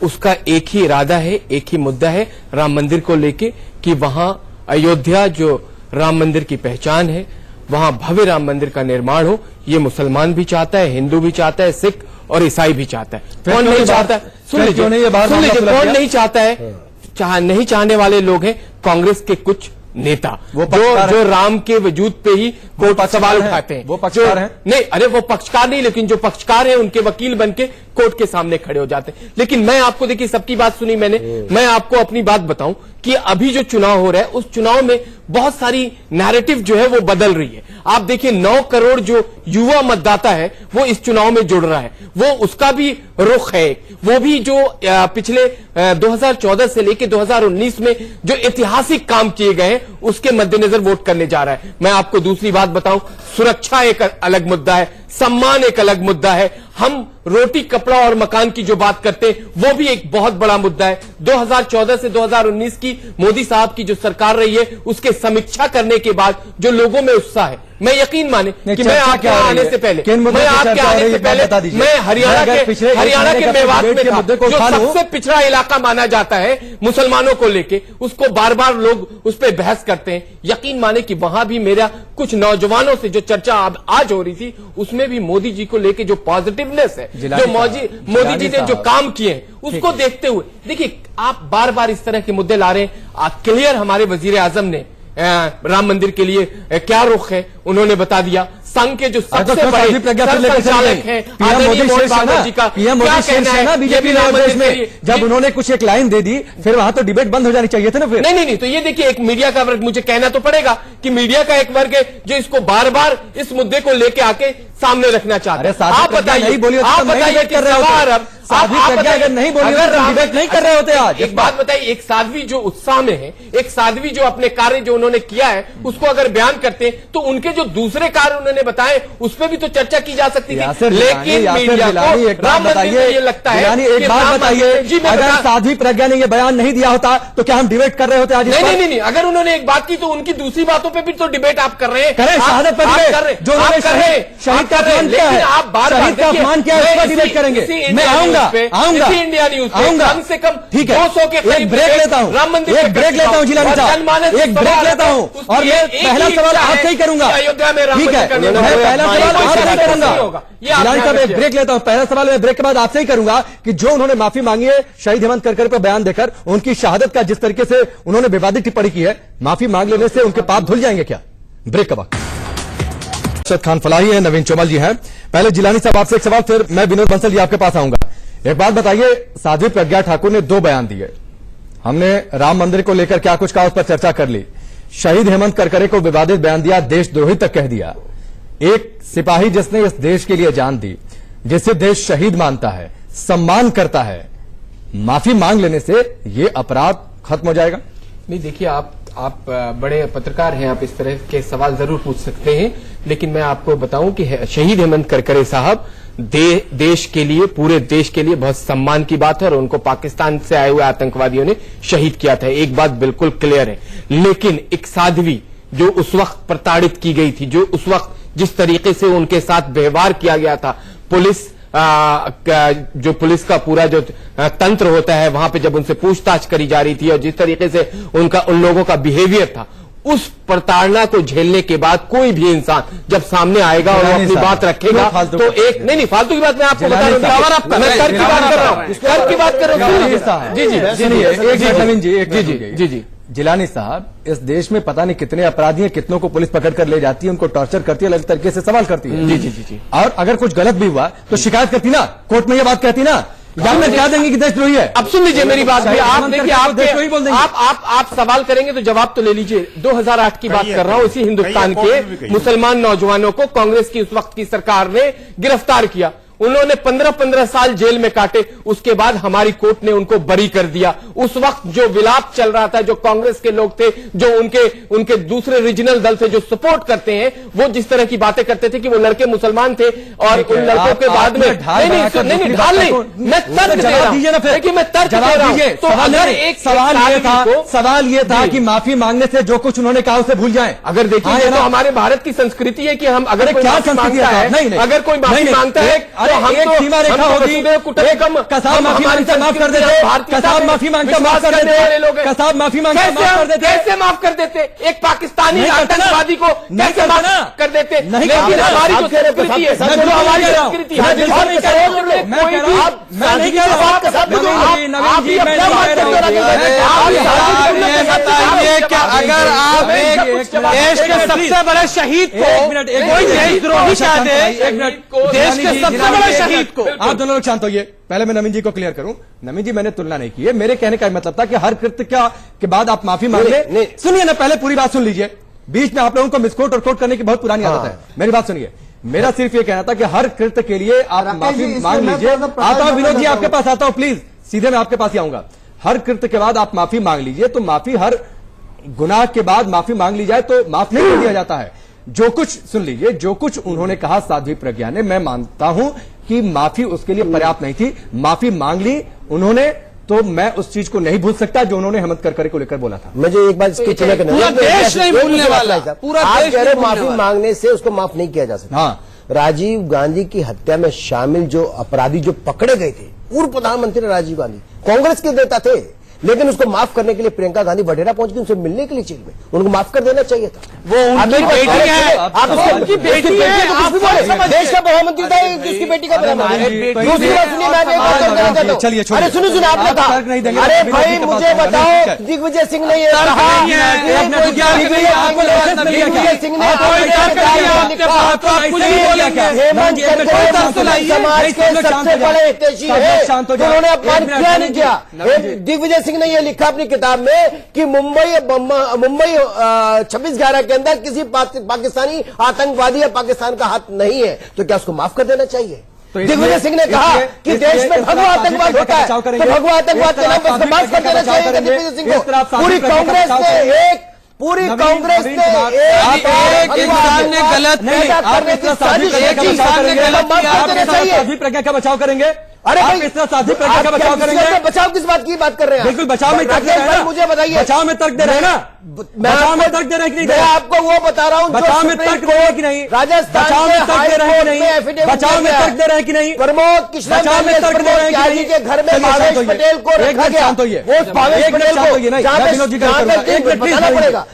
उसका एक ही इरादा है, एक ही मुद्दा है राम मंदिर को लेके कि वहां अयोध्या जो राम मंदिर की पहचान है, वहां भव्य राम मंदिर का निर्माण हो। ये मुसलमान भी चाहता है, हिंदू भी चाहता है, सिख और ईसाई भी चाहता है। कौन नहीं चाहता है? सुन लीजिए, कौन नहीं चाहता है? नहीं चाहने वाले लोग हैं कांग्रेस के कुछ नेता, जो राम के वजूद पे ही कोर्ट सवाल उठाते हैं। वो पक्षकार हैं? नहीं, अरे वो पक्षकार नहीं, लेकिन जो पक्षकार हैं उनके वकील बनके कोर्ट के सामने खड़े हो जाते हैं। लेकिन मैं आपको, देखिए सबकी बात सुनी मैंने, मैं आपको अपनी बात बताऊं कि अभी जो चुनाव हो रहा है उस चुनाव में बहुत सारी नैरेटिव जो है वो बदल रही है। आप देखिए 9 करोड़ जो युवा मतदाता है वो इस चुनाव में जुड़ रहा है, वो उसका भी रुख है, वो भी जो पिछले 2014 से लेकर 2019 में जो ऐतिहासिक काम किए गए हैं उसके मद्देनजर वोट करने जा रहा है। मैं आपको दूसरी बात बताऊं, सुरक्षा एक अलग मुद्दा है, सम्मान एक अलग मुद्दा है, हम रोटी कपड़ा और मकान की जो बात करते हैं वो भी एक बहुत बड़ा मुद्दा है। 2014 से 2019 की मोदी साहब की जो सरकार रही है उसके समीक्षा करने के बाद जो लोगों में उत्साह है मैं यकीन माने कि मैं चर्चा आपके क्या हो रही आने है? से पहले किन मुद्दों मैं की आपके चर्चा हो आने रही से है? पहले बता दीजिए। मैं हरियाणा अगर पिछले एक हरियाणा महीने के का मेवात डिबेट में के था, मुद्दे को जो उठा लूं। सबसे पिछड़ा इलाका माना जाता है मुसलमानों को लेके, उसको बार बार लोग उस पर बहस करते हैं। यकीन माने कि वहां भी मेरा कुछ नौजवानों से जो चर्चा आज हो रही थी, उसमें भी मोदी जी को लेके जो पॉजिटिवनेस है, जो मोदी जी ने जो काम किए हैं, उसको देखते हुए देखिए आप बार बार इस तरह के मुद्दे ला रहे हैं। क्लियर हमारे वजीर आजम ने राम मंदिर के लिए क्या रुख है उन्होंने बता दिया। संघ के जो सबसे बड़े संचालक हैं आदरणीय मोहन भागवत जी का पीएम मोदी शिवसेना बीजेपी देश में जब उन्होंने कुछ एक लाइन दे दी, फिर वहां तो डिबेट बंद हो जानी चाहिए थी ना। फिर नहीं, तो ये देखिए एक मीडिया का वर्ग, मुझे कहना तो पड़ेगा कि मीडिया का एक वर्ग है जो इसको बार बार इस मुद्दे को लेके आके सामने रखना चाहते हैं। आप बताइए, नहीं बोलिए, आप बताइए कर रहे होते। साध्वी प्रज्ञा अगर नहीं बोली होती तो डिबेट नहीं कर रहे होते आज। एक बात बताइए, एक साध्वी जो उत्साह में है, एक साध्वी जो अपने कार्य जो उन्होंने किया है उसको अगर बयान करते हैं, तो उनके जो दूसरे कार्य उन्होंने बताए उस पर भी तो चर्चा की जा सकती थी। लेकिन मीडिया को राम मंदिर में ये लगता है। एक बात बताइए, अगर साध्वी प्रज्ञा ने ये बयान नहीं दिया होता तो क्या हम डिबेट कर रहे होते आज? नहीं, अगर उन्होंने एक बात की तो उनकी दूसरी बातों पर भी तो डिबेट आप कर रहे हैं। करें, शहादत पर जो शहीद का अपमान किया है, आप बार बार शहीद का अपमान किया है, उसका डिबेट करेंगे। मैं आऊंगा इंडिया न्यूज आऊंगा, कम से कम ठीक है। 200 के एक ब्रेक लेता हूं, राम मंदिर एक ब्रेक लेता हूं जिलानी साहब, एक ब्रेक लेता हूं और मैं पहला सवाल आपसे ही करूंगा। अयोध्या में राम ठीक है, मंदिर मैं पहला सवाल आपसे ही करूंगा। जिलानी साहब एक ब्रेक ब्रेक लेता हूं, पहला सवाल मैं ब्रेक के बाद आपसे ही करूंगा कि जो उन्होंने माफी मांगी है शहीद हेमंत करकरे पर बयान देकर, उनकी शहादत का जिस तरीके से उन्होंने विवादित टिप्पणी की है, माफी मांग लेने से उनके पाप धुल जाएंगे क्या? ब्रेक का वक्त। अरशद खान फलाही है, नवीन चौमल जी हैं। पहले जिलानी साहब आपसे एक सवाल, फिर मैं विनोद बंसल जी आपके पास आऊंगा। एक बात बताइए, साध्वी प्रज्ञा ठाकुर ने 2 बयान दिए। हमने राम मंदिर को लेकर क्या कुछ कहा उस पर चर्चा कर ली। शहीद हेमंत करकरे को विवादित बयान दिया, देशद्रोही तक कह दिया। एक सिपाही जिसने इस देश के लिए जान दी, जिसे देश शहीद मानता है, सम्मान करता है, माफी मांग लेने से ये अपराध खत्म हो जाएगा? नहीं, देखिए आप बड़े पत्रकार हैं, आप इस तरह के सवाल जरूर पूछ सकते हैं, लेकिन मैं आपको बताऊं कि शहीद हेमंत करकरे साहब देश के लिए, पूरे देश के लिए बहुत सम्मान की बात है और उनको पाकिस्तान से आए हुए आतंकवादियों ने शहीद किया था। एक बात बिल्कुल क्लियर है। लेकिन एक साध्वी जो उस वक्त प्रताड़ित की गई थी, जो उस वक्त जिस तरीके से उनके साथ व्यवहार किया गया था, पुलिस जो पुलिस का पूरा जो तंत्र होता है वहां पे जब उनसे पूछताछ करी जा रही थी और जिस तरीके से उन लोगों का बिहेवियर था, उस प्रताड़ना को झेलने के बाद कोई भी इंसान जब सामने आएगा और वो अपनी बात रखेगा तो एक नहीं फालतू की बात मैं आपको बता रहा हूं, मैं कर की बात कर रहा हूं, कर की बात कर रहा हूं। जी जिलानी साहब, इस देश में पता नहीं कितने अपराधी हैं, कितनों को पुलिस पकड़ कर ले जाती है, उनको टॉर्चर करती है, अलग तरीके से सवाल करती है। जी। और अगर कुछ गलत भी हुआ तो शिकायत करती ना, कोर्ट में ये बात कहती ना, या में क्या देंगे कि देशद्रोही है? अब सुन लीजिए मेरी बात भी, आप देखिए आप सवाल करेंगे तो जवाब तो ले लीजिए। 2008 की बात कर रहा हूं, इसी हिंदुस्तान के मुसलमान नौजवानों को कांग्रेस की उस वक्त की सरकार ने गिरफ्तार किया। उन्होंने 15-15 साल जेल में काटे, उसके बाद हमारी कोर्ट ने उनको बरी कर दिया। उस वक्त जो विलाप चल रहा था, जो कांग्रेस के लोग थे, जो उनके दूसरे रीजनल दल थे जो सपोर्ट करते हैं, वो जिस तरह की बातें करते थे कि वो लड़के मुसलमान थे और उन लड़कों के बाद में नहीं ढाल नहीं, मैं तर्क दे रहा हूं। देखिए मैं तर्क दे रहा हूं। तो अगर एक सवाल ये था कि माफी मांगने से जो कुछ उन्होंने कहा उसे भूल जाएं। अगर देखिए तो हमारे भारत की संस्कृति है कि हम अगर क्या मांगता है, अगर कोई माफी मांगता है तो हम एक सीमा रेखा होगी, कसाब माफी मांगता माफ कर देते, कसाब माफी मांगता माफ कर देते, कसाब माफी मांगता माफ कर देते। कैसे माफ कर देते? एक पाकिस्तानी आतंकवादी को कैसे माफ कर देते? लेकिन हमारी जो संस्कृति है, हमारी संस्कृति है, मैं नहीं कह रहा क्या अगर आप देश के सबसे बड़े शहीद को कोई देशद्रोही चाहते, देश के सबसे बड़े शहीद को, आप दोनों लोग शांत होइए। पहले मैं नवीन जी को क्लियर करूं। नवीन जी, मैंने तुलना नहीं की है, मेरे कहने का मतलब था कि हर कृत्य के बाद आप माफी मांग ले। सुनिए ना, पहले पूरी बात सुन लीजिए। बीच में आप लोगों को मिसकोट और कोट करने की बहुत पुरानी आदत है। मेरी बात सुनिए, मेरा सिर्फ ये कहना था कि हर कृत्य के लिए आप माफी मांग लीजिए। आता हूं विनोद जी, आपके पास आता हूं, प्लीज सीधे मैं आपके पास ही आऊंगा। हर कृत्य के बाद आप माफी मांग लीजिए, तो माफी हर गुनाह के बाद माफी मांग ली जाए तो माफ नहीं कर दिया जाता है। जो कुछ सुन लीजिए, जो कुछ उन्होंने कहा साध्वी प्रज्ञा ने, मैं मानता हूं कि माफी उसके लिए पर्याप्त नहीं थी। माफी मांग ली उन्होंने, तो मैं उस चीज को नहीं भूल सकता जो उन्होंने हेमंत करकरे को लेकर बोला था। मुझे एक बात इसकी चिन्ह करना पूरा देश नहीं भूलने वाला, पूरा आप देश कह रहे नहीं माफी भूलने वाला। मांगने से उसको माफ नहीं किया जा सकता। हाँ। राजीव गांधी की हत्या में शामिल जो अपराधी जो पकड़े गए थे, पूर्व प्रधानमंत्री राजीव गांधी कांग्रेस के नेता थे, लेकिन उसको माफ करने के लिए प्रियंका गांधी वडेरा पहुंच गई उनसे मिलने के लिए जेल में। उनको माफ कर देना चाहिए था। वो उनकी बेटी है, आप उसकी बेटी है, आप देश का प्रधानमंत्री था, उसकी बेटी का प्रधानमंत्री। दूसरी बात सुनिए, मैं एक बात कहना चाहता हूं। चलिए, अरे सुनिए, आपने कहा, अरे भाई मुझे बताओ, दिग्विजय सिंह ने ये कहा, दिग्विजय सिंह ने हेमंत करकरे समाज के सबसे बड़े हितैषी है, उन्होंने अपमान किया नहीं किया। दिग्विजय सिंह ने यह लिखा अपनी किताब में कि मुंबई 26/11 के अंदर किसी पाकिस्तानी आतंकवादी या पाकिस्तान का हाथ नहीं है, तो क्या उसको माफ कर देना चाहिए? दिग्विजय सिंह ने कहा कि देश में भगवा आतंकवाद होता है, तो भगवा आतंकवाद के नाम पर उसको माफ कर देना चाहिए दिग्विजय सिंह को। पूरी कांग्रेस ने एक इंसान ने गलत साध्वी प्रज्ञा का बचाव करेंगे। अरे आप इस तरह साध्वी प्रज्ञा का बचाव करेंगे। बचाव किस बात की बात कर रहे हैं? बिल्कुल बचाव में तर्क दे रहे हैं। मुझे बताइए, बचाव में तर्क दे रहे हैं ना? बचाव में तर्क दे रहे हैं कि नहीं? मैं आपको वो बता रहा हूँ, बचाव में तर्क दे रहे हैं कि नहीं? राजस्थान बचाव में तर्क दे रहे हैं कि नहीं? बचाव में तर्क दे रहे हैं कि नहीं? प्रमोद कृष्णन बचाव में तर्क दे रहे हैं कि नहीं? के घर में भावेश पटेल को रखा गया। वो भावेश पटेल को विनोद जी का बताना पड़ेगा।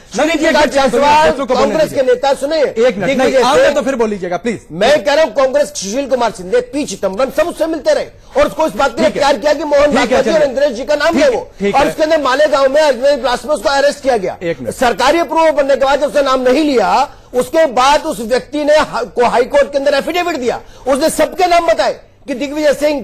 कांग्रेस के नेता सुने, एक मिनट तो फिर बोल लीजिएगा प्लीज। मैं कह रहा हूँ कांग्रेस सुशील कुमार शिंदे, पी चिदम्बरम सब उससे मिलते रहे और उसको इस बात के लिए प्यार किया कि मोहन भागवत और इंद्रेश जी का नाम है वो, और उसके अंदर मालेगांव में अजमेर ब्लास्ट में उसको अरेस्ट किया गया। सरकारी अप्रूवल बनने के बाद जब उसने नाम नहीं लिया, उसके बाद उस व्यक्ति ने हाईकोर्ट के अंदर एफिडेविट दिया, उसने सबके नाम बताए कि दिग्विजय सिंह,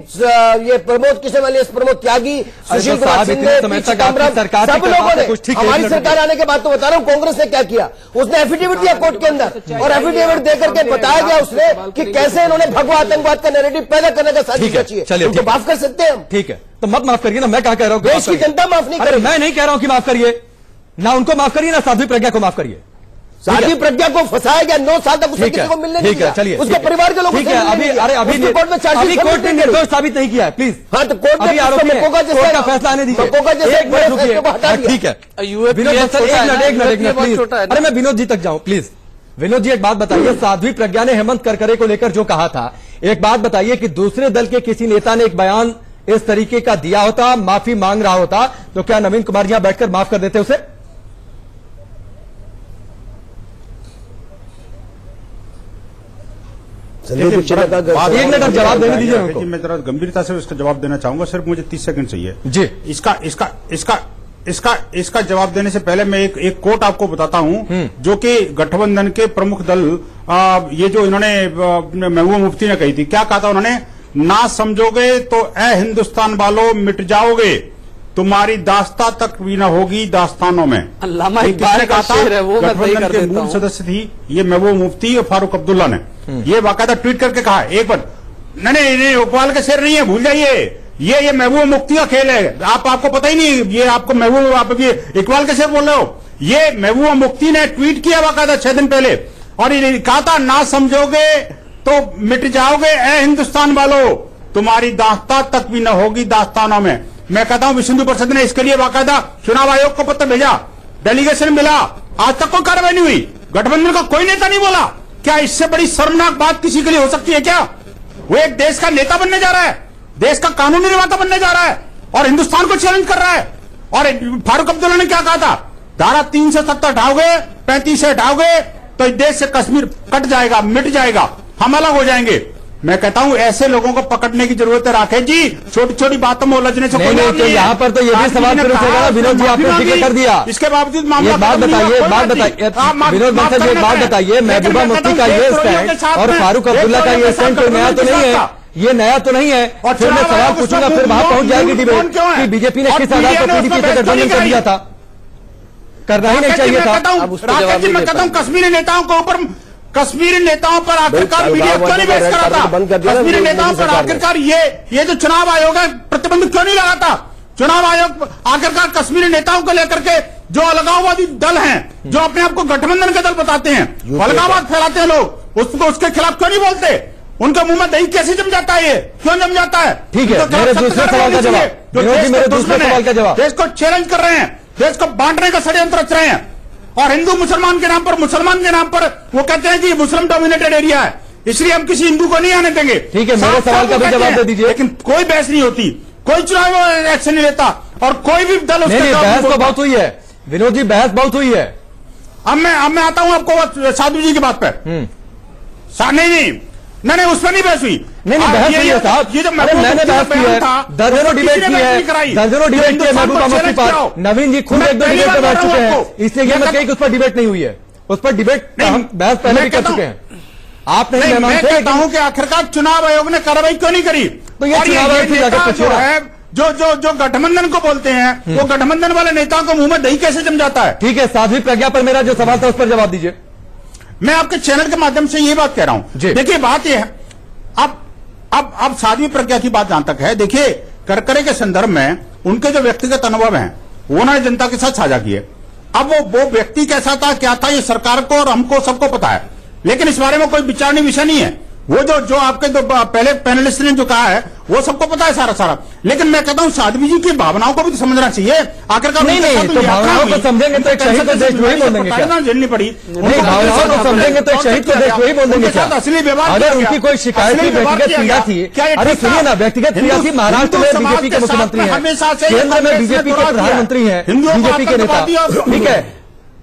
ये प्रमोद कृष्ण वाले, प्रमोद त्यागी, सुशील कुमार शिंदे, सब लोगों ने। हमारी सरकार आने के बाद तो बता रहा हूं कांग्रेस ने क्या किया, उसने एफिडेविट दिया कोर्ट के अंदर, और एफिडेविट देकर के बताया गया उसने कि कैसे इन्होंने भगवा आतंकवाद का नैरेटिव पैदा करने का साजिश रची है। उनको माफ कर सकते हैं हम? ठीक है, तो मत माफ करिए ना, मैं कहा कह रहा हूँ देश की जनता माफ नहीं करेगी। मैं नहीं कह रहा हूँ कि माफ करिए ना, उनको माफ करिए ना, साध्वी प्रज्ञा को माफ करिए। साध्वी प्रज्ञा को फंसाया गया, 9 साल तक उसने किसी को मिलने नहीं दिया, चलिए उसके परिवार के लोग ठीक है। अभी कोर्ट ने निर्दोष साबित नहीं किया है, प्लीज। हाँ, तो कोर्ट अभी आरोपी है, कोर्ट का फैसला आने दीजिए। ठीक है, विनोद सर एक मिनट प्लीज। अरे मैं विनोद जी तक जाऊं प्लीज। विनोद जी एक बात बताइए, साध्वी प्रज्ञा ने हेमंत करकरे को लेकर जो कहा था, एक बात बताइए कि दूसरे दल के किसी नेता ने एक बयान इस तरीके का दिया होता, माफी मांग रहा होता, तो क्या नवीन कुमार यहां बैठकर माफ कर देते उसे? एक मिनट आप जवाब देने दीजिए उनको। मैं जरा गंभीरता से इसका जवाब देना चाहूंगा, सिर्फ मुझे 30 सेकंड चाहिए जी। इसका जवाब देने से पहले मैं एक कोट आपको बताता हूं, जो कि गठबंधन के प्रमुख दल, ये जो इन्होंने महबूबा मुफ्ती ने कही थी, क्या कहा था उन्होंने? ना समझोगे तो ए हिंदुस्तान वालों मिट जाओगे, तुम्हारी दास्ता तक भी न होगी दास्तानों में। अल्लामा इकबाल का शेर है, वो मैं वही कर गठबंधन के मूल सदस्य थी ये महबूबा मुफ्ती और फारूक अब्दुल्ला ने ये बाकायदा ट्वीट करके कहा। एक बार नहीं, इकबाल के शेर नहीं है, भूल जाइए, ये महबूबा मुफ्ती का खेल है। आपको पता ही नहीं, ये आपको महबूब, आप इकबाल के शेर बोल रहे हो। ये महबूबा मुफ्ती ने ट्वीट किया बाकायदा 6 दिन पहले, और ये कहा था ना समझोगे तो मिट जाओगे ए हिंदुस्तान वालों, तुम्हारी दास्ता तक भी न होगी दास्तानों में। मैं कहता हूं विश्व हिंदू परिषद ने इसके लिए बाकायदा चुनाव आयोग को पत्र भेजा, डेलीगेशन मिला, आज तक कोई कार्रवाई नहीं हुई, गठबंधन का कोई नेता नहीं बोला। क्या इससे बड़ी शर्मनाक बात किसी के लिए हो सकती है क्या? वो एक देश का नेता बनने जा रहा है, देश का कानूनी निर्माता बनने जा रहा है, और हिंदुस्तान को चैलेंज कर रहा है। और फारूक अब्दुल्ला ने क्या कहा था? धारा 370 हटाओगे, 35 से हटाओगे तो इस देश से कश्मीर कट जाएगा, मिट जाएगा, हम अलग हो जाएंगे। मैं कहता हूं ऐसे लोगों को पकड़ने की जरूरत है राकेश जी, छोटी छोटी बातों में उलझने से कोई नहीं। तो यहाँ पर तो ये भी सवाल फिर उठेगा ना, विनोद जी आपने जिक्र कर दिया, इसके बावजूद मामला बात बताइए विनोद बंसल जी, एक बात बताइए, महबूबा मुफ्ती का ये स्टैंड और फारूक अब्दुल्ला का ये स्टैंड कोई नया तो नहीं है, ये नया तो नहीं है। और फिर मैं सवाल पूछूंगा, फिर वहां पहुंच जाएगी डिबेट कि बीजेपी ने किस आधार पर पीडीपी से गठबंधन कर दिया था, करना ही नहीं चाहिए था। राकेश जी मैं कहता हूं कश्मीरी नेताओं के ऊपर, कश्मीरी नेताओं पर आखिरकार मीडिया क्यों नहीं बहस करा था? कश्मीरी नेताओं पर आखिरकार ये जो चुनाव आयोग है प्रतिबंध क्यों नहीं लगाता? चुनाव आयोग आखिरकार कश्मीरी नेताओं को लेकर के जो अलगाववादी दल हैं, जो अपने आप को गठबंधन के दल बताते हैं, अलगाववाद फैलाते हैं लोग, उसके खिलाफ क्यों नहीं बोलते? उनके मुंह में दही कैसे जम जाता है? ये क्यों जम जाता है? ठीक है, मेरे दूसरे सवाल का जवाब जो विनोद जी, देश मेरे के दूसरे दुश्मन सवाल का है, जवाब। देश को चैलेंज कर रहे हैं, देश को बांटने का षड्यंत्र रच रहे हैं, और हिंदू मुसलमान के नाम पर, मुसलमान के नाम पर वो कहते हैं कि मुस्लिम डोमिनेटेड एरिया है, इसलिए हम किसी हिंदू को नहीं आने देंगे। ठीक है, मेरे साफ सवाल का साफ भी वो जवाब कहते दे हैं, दीजिए। लेकिन कोई बहस नहीं होती, कोई चुनाव एक्शन नहीं लेता, और कोई भी दल उसके नहीं, खिलाफ बहस तो बोलता। बहुत हुई है विनोद जी, बहस बहुत हुई है। अब मैं आता हूं आपको साधु जी की बात पे। नहीं, उस पर नहीं बहस हुई। नहीं, बहस हुई है साहब। ये जो अरे मैंने बहस की है, दर्जनों डिबेट की है, दर्जनों डिबेट की है महबूब अहमद के पास। नवीन जी खुद एक दो डिबेट में बैठ चुके हैं, इसलिए ये मत कहिए कि उस पर डिबेट नहीं हुई है। उस पर डिबेट हम बहस पहले भी कर चुके हैं। आप नहीं मेहमान मैं थे, कहता हूं कि आखिरकार चुनाव आयोग ने कार्रवाई क्यों नहीं करी? तो ये और चुनाव आयोग से जाकर नेता पूछिए जो ना। है, जो गठबंधन को बोलते हैं, वो गठबंधन वाले नेताओं को मुंह में दही कैसे जम जाता है? ठीक है, साध्वी प्रज्ञा पर मेरा जो सवाल था उस पर जवाब दीजिए। मैं आपके चैनल के माध्यम से ये बात कह रहा हूं। देखिए, बात यह है, अब साध्वी प्रज्ञा की बात जहां तक है, देखिए करकरे के संदर्भ में उनके जो व्यक्तिगत अनुभव हैं वो उन्होंने जनता के साथ साझा किए। अब वो व्यक्ति कैसा था, क्या था, ये सरकार को और हमको सबको पता है, लेकिन इस बारे में कोई विचारणीय विषय नहीं है। वो जो आपके जो पहले पैनलिस्ट ने जो कहा है वो सबको पता है सारा। लेकिन मैं कहता हूं साध्वी जी की भावनाओं को भी तो समझना चाहिए। आखिरकार नहीं, तो भावनाओं को समझेंगे तो एक शहीद को देशद्रोही बोल देंगे क्या? झेलनी पड़ी। नहीं, भावनाओं को समझेंगे तो एक शहीद को देशद्रोही बोल देंगे क्या? असली व्यवहार, अगर उनकी कोई शिकायत थी, व्यक्तिगत पीड़ा थी, अरे सुनिए ना, व्यक्तिगत पीड़ा थी, महाराष्ट्र में बीजेपी के मुख्यमंत्री हैं, केंद्र में बीजेपी के प्रधानमंत्री हैं, बीजेपी के नेता, ठीक है,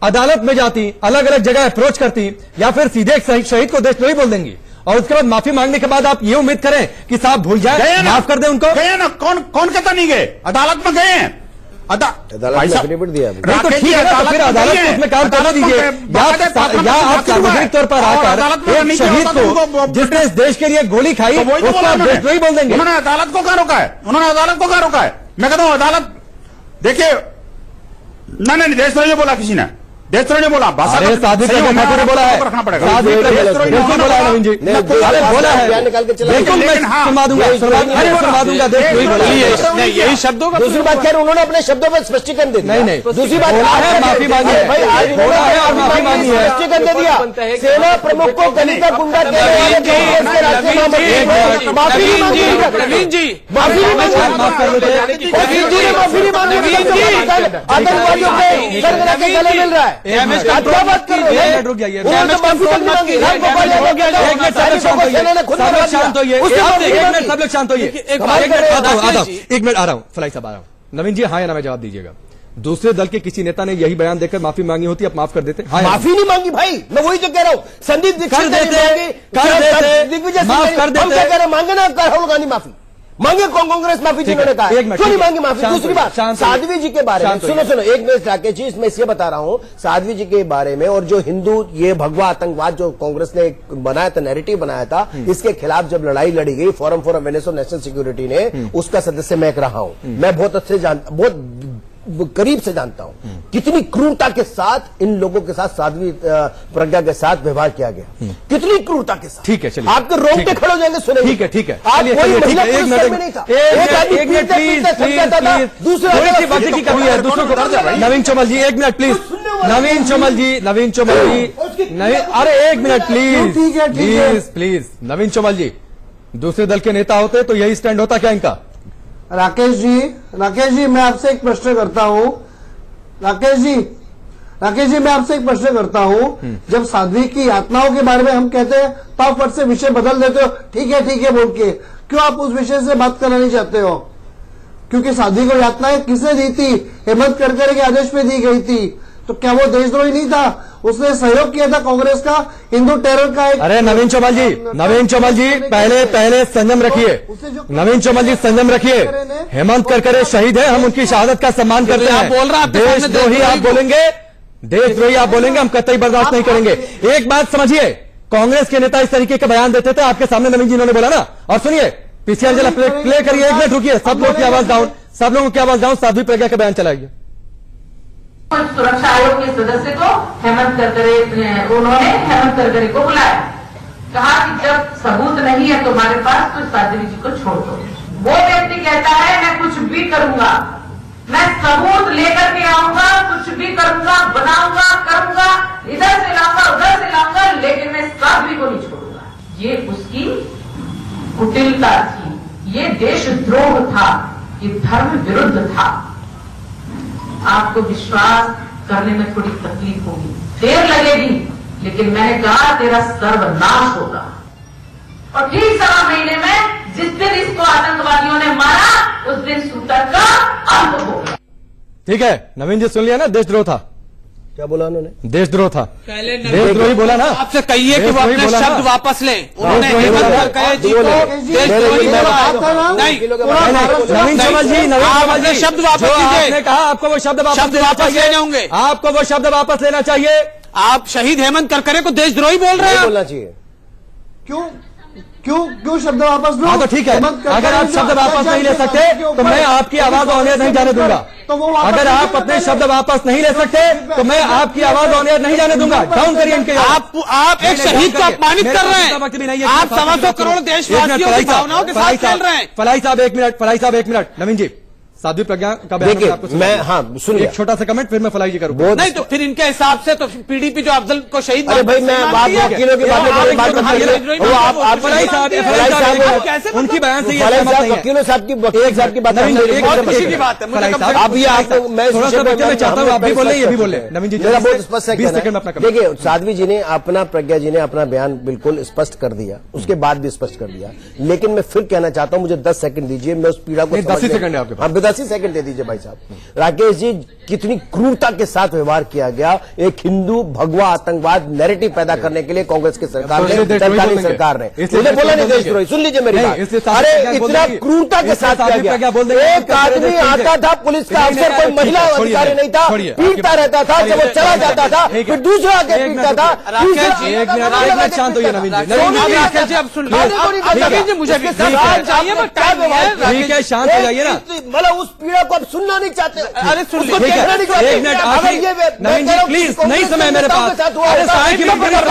अदालत में जाती, अलग अलग जगह अप्रोच करती, या फिर सीधे एक शहीद को देशद्रोही बोल देंगी, और उसके बाद माफी मांगने के बाद आप ये उम्मीद करें कि साहब भूल जाए, माफ कर दें उनको? गए ना, कौन कहता नहीं गए? अदालत में गए हैं, अदालत में एफिडेविट दिया अभी। नहीं, तो ठीक है ना, तो फिर अदालत को उसमें काम करने दीजिए, या आप सार्वजनिक तौर पर आकर एक शहीद को जिसने इस देश के लिए गोली खाई उसको आप देशद्रोही बोल देंगे? उन्होंने अदालत को कहां रोका है? उन्होंने अदालत को कहां रोका है? मैं कहता हूं अदालत, देखिए, नहीं, देशद्रोही बोला किसी ने, देशद्रोही ने बोला, भाषा अरे साध्वी प्रज्ञा ठाकुर ने बोला है, रखना पड़ेगा। साध्वी प्रज्ञा बिल्कुल बोला है नवीन जी, अरे बोला है, बिल्कुल मैं सुनवा दूंगा, सुनवा दूंगा, देशद्रोही बोला है, यही शब्दों का। दूसरी बात, खैर उन्होंने अपने शब्दों में स्पष्टीकरण दे दिया। नहीं, दूसरी बात, बोला है, माफी मांगी है, बोला है और माफी मांगी है, स्पष्टीकरण दे दिया। सेना प्रमुख को गली का गुंडा कहने वाले कांग्रेस के राज्य महामंत्री माफी नहीं मांगी। नवीन जी, माफी नहीं मांगी, माफ कर देते हैं। नवीन जी ने माफी नहीं मांगी। आतंकवादियों के सरगना के गले मिल रहा है, बात कर रहे हैं, रुक जाइए, उन्होंने तो माफी तक नहीं मांगी। राम गोपाल यादव कहता है, एक मिनट, सब लोग शांत होइए, सब लोग शांत होइए, एक मिनट आ रहा हूं, फलाई साहब आ रहा हूं। नवीन जी, हाँ या ना में जवाब दीजिएगा। दूसरे दल के किसी नेता ने यही बयान देकर माफी मांगी होती, आप माफ कर देते? हाँ, माफी नहीं मांगी भाई, मैं वही तो कह रहा हूँ। संदीप दीक्षित कर देते, दिग्विजय माफ कर देते। हम क्या कह रहे हैं, मांगे ना राहुल गांधी माफी, मांगे कांग्रेस माफी, जिन्होंने कहा क्यों नहीं मांगी माफी? दूसरी बात, साध्वी जी के बारे में सुनो, एक मिनट राकेश जी, इसमें इसलिए बता रहा हूं साध्वी जी के बारे में, और जो हिंदू ये भगवा आतंकवाद जो कांग्रेस ने बनाया था, नैरेटिव बनाया था, इसके खिलाफ जब लड़ाई लड़ी गई, forum for awareness of national security ने, उसका सदस्य मैं रहा हूं। मैं बहुत अच्छे बहुत करीब से जानता हूं कितनी क्रूरता के साथ इन लोगों के साथ साध्वी प्रज्ञा के साथ व्यवहार किया गया, कितनी क्रूरता के साथ। ठीक है, चलिए, आपके रोंगटे खड़े हो जाएंगे, सुनेंगे। ठीक है, ठीक है, आप कोई महिला एक पुलिस कर्मी नहीं था, मिनट प्लीज, दूसरे बातें की कमी है, दूसरों को। नवीन चौमल जी, एक मिनट प्लीज, नवीन चौमल जी, अरे एक मिनट प्लीज, नवीन चौमल जी, दूसरे दल के नेता होते तो यही स्टैंड होता क्या इनका? राकेश जी, मैं आपसे एक प्रश्न करता हूं। राकेश जी, मैं आपसे एक प्रश्न करता हूं। जब साध्वी की यातनाओं के बारे में हम कहते हैं तो आप फट से विषय बदल देते हो, ठीक है बोल के, क्यों आप उस विषय से बात करना नहीं चाहते हो? क्योंकि साध्वी को यातनाएं किसने दी थी? हेमंत करकरे के आदेश पे दी गई थी, तो क्या वो देशद्रोही नहीं था? उसने सहयोग किया था कांग्रेस का हिंदू टेरर का एक। अरे नवीन चौमल जी, पहले संयम रखिए, नवीन चौमल जी संयम रखिए। हेमंत करकरे शहीद है, हम उनकी शहादत का सम्मान करते हैं। बोल रहा देशद्रोही आप बोलेंगे, देशद्रोही आप बोलेंगे, हम कतई बर्दाश्त नहीं करेंगे। एक बात समझिए, कांग्रेस के नेता इस तरीके का बयान देते थे, आपके सामने नवीन जी ने बोला ना, और सुनिए, पीछे जरा प्ले करिए, एक मिनट रुकिए, सब लोगों की आवाज डाउन, साध्वी प्रज्ञा का बयान चलाइए। सुरक्षा आयोग के सदस्य को हेमंत करकरे को बुलाया, कहा कि जब सबूत नहीं है तुम्हारे पास तो साध्वी जी को छोड़ दो। वो व्यक्ति कहता है मैं कुछ भी करूंगा, मैं सबूत लेकर के आऊंगा, कुछ भी करूंगा, बनाऊंगा, करूंगा, इधर से लाऊंगा, उधर से लाऊंगा, लेकिन मैं साध्वी को नहीं छोड़ूंगा। ये उसकी कुटिलता थी, ये देशद्रोह था। कि धर्म विरुद्ध था, आपको विश्वास करने में थोड़ी तकलीफ होगी, देर लगेगी, लेकिन मैंने कहा तेरा सर्वनाश होगा। और ठीक 1.5 महीने में जिस दिन इसको आतंकवादियों ने मारा, उस दिन सूतक का अंत हो गया। ठीक है, नवीन जी सुन लिया ना, देशद्रोह था। क्या बोला उन्होंने? देशद्रोह था, देशद्रोही बोला ना। आपसे कहिए कि वो अपने बोला ना। शब्द वापस लें। उन्होंने देशद्रोही हेमंत बोला। करकरे जी को देशद्रोही बोला। नहीं, नवीन चमल जी, आप अपने शब्द वापस जो लीजिए। आपने कहा आपको वो शब्द वापस शब्द लेना वापस चाहिए। लेने होंगे। आपको वो शब्द वापस लेना चाहिए। आप शहीद हेमंत करकरे को देशद्रोही बोल रहे नहीं हैं। बोलना चाहिए। क्यों शब्द वापस लो? हाँ तो ठीक है, अगर आप शब्द वापस नहीं ले सकते तो मैं आपकी आवाज ऑन नहीं जाने दूंगा। अगर आप अपने शब्द वापस नहीं ले सकते तो मैं आपकी आवाज ऑन नहीं जाने दूंगा। डाउन करिए इनके। आप एक शहीद को अपमानित कर रहे हैं। आप 125 करोड़ देशवासियों की भावनाओं के साथ खेल रहे हैं। फलाई साहब एक मिनट, नवीन जी, साध्वी प्रज्ञा का बयान देखिए, आपको मैं हाँ सुन एक छोटा सा कमेंट, फिर मैं फलाई जी करूंगा। नहीं तो फिर इनके हिसाब से तो पीडीपी जो अफजल को शहीद, अरे भाई मैं बात वकीलों की बातें करें, बात फलाई साहब उनकी बयान से वकीलों साहब की बात मैं चाहता हूँ आप भी बोले, ये भी बोले। नवीन जी मेरा बहुत स्पष्ट है 20 सेकंड में अपना कमेंट। देखिए, साध्वी जी ने अपना, प्रज्ञा जी ने अपना बयान बिल्कुल स्पष्ट कर दिया, उसके बाद भी स्पष्ट कर दिया। लेकिन मैं फिर कहना चाहता हूं, मुझे 10 सेकंड दीजिए, मैं उस पीड़ा को 10 सेकंड है आपके पास। 10 ही सेकंड दे दीजिए भाई साहब। राकेश जी, कितनी क्रूरता के साथ व्यवहार किया गया एक हिंदू भगवा आतंकवाद नैरेटिव पैदा करने के लिए कांग्रेस की सरकार ने, तत्कालीन सरकार ने। मुझे बोला नहीं देशद्रोही, सुन लीजिए मेरी बात। अरे इतना क्रूरता के साथ किया गया। एक आदमी आता था, पुलिस का अफसर, कोई महिला अधिकारी नहीं था, पीटता रहता था, जब वो चला जाता था फिर दूसरा आके पीटता था। एक मिनट शांत होइए नवीन जी। अब सुन लीजिए, मुझे भी ठीक है, शांत हो जाइए ना। मतलब उस पीड़ा को आप सुनना नहीं चाहते। अरे सुन उसको लीजिए, देखना नहीं चाहते। एक मिनट अगर ये नवीन जी प्लीज, नहीं समय मेरे पास। अरे समय की बात करिए,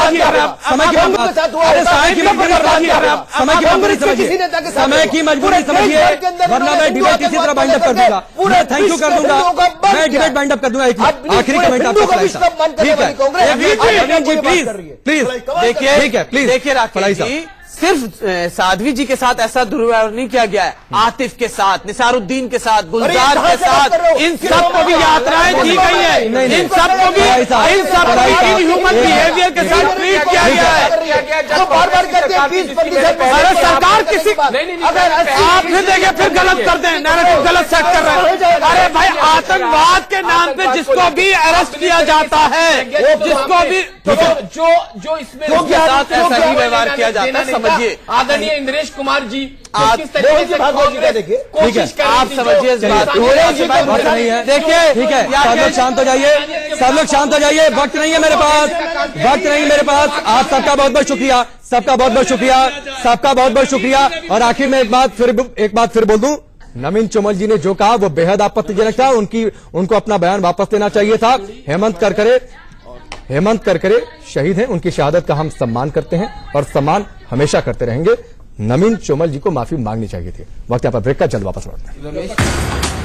समय की मजबूरी समझिए, वरना मैं डिबेट इसी तरह बाइंड अप कर दूंगा। मैं थैंक यू कर दूंगा, मैं डिबेट बाइंड अप कर दूंगा। एक आखिरी कमेंट आपका, ठीक है नवीन जी प्लीज देखिए, ठीक है प्लीज। देखिए राकेश जी, सिर्फ साध्वी जी के साथ ऐसा दुर्व्यवहार नहीं किया गया है, आतिफ के साथ, निसारुद्दीन के साथ, गुलजार के साथ, इन सबको भी यात्राएं दी गई है। इन सबको भी इनह्यूमन बिहेवियर के साथ ट्रीट किया गया है। बार-बार कहते हैं 20% अरे सरकार किसी, अगर आप फिर देखिए, फिर गलत कर दें, नैरेटिव गलत सेट कर रहे हैं। अरे भाई, आतंकवाद के नाम पे जिसको भी अरेस्ट किया जाता है, जिसको भी जो इसमें साथ ऐसा ही व्यवहार किया जाता है, समझिए। आदरणीय इंद्रेश कुमार जी आप किस तरीके से देखिए, कोशिश कर आप समझिए इस बात को। वक्त नहीं है, देखिए, ठीक है, सब लोग शांत हो जाइए, सब लोग शांत हो जाइए। वक्त नहीं है मेरे पास, वक्त नहीं मेरे पास। आप सबका बहुत बहुत शुक्रिया, सबका बहुत बहुत शुक्रिया, सबका बहुत बहुत शुक्रिया। और आखिर में एक बात फिर बोल दूं, नवीन चोमल जी ने जो कहा वो बेहद आपत्तिजनक था। उनको अपना बयान वापस लेना चाहिए था। हेमंत करकरे शहीद हैं, उनकी शहादत का हम सम्मान करते हैं और सम्मान हमेशा करते रहेंगे। नवीन चोमल जी को माफी मांगनी चाहिए थी। वक्त यहाँ पर ब्रेक का, जल्द वापस लौटते हैं।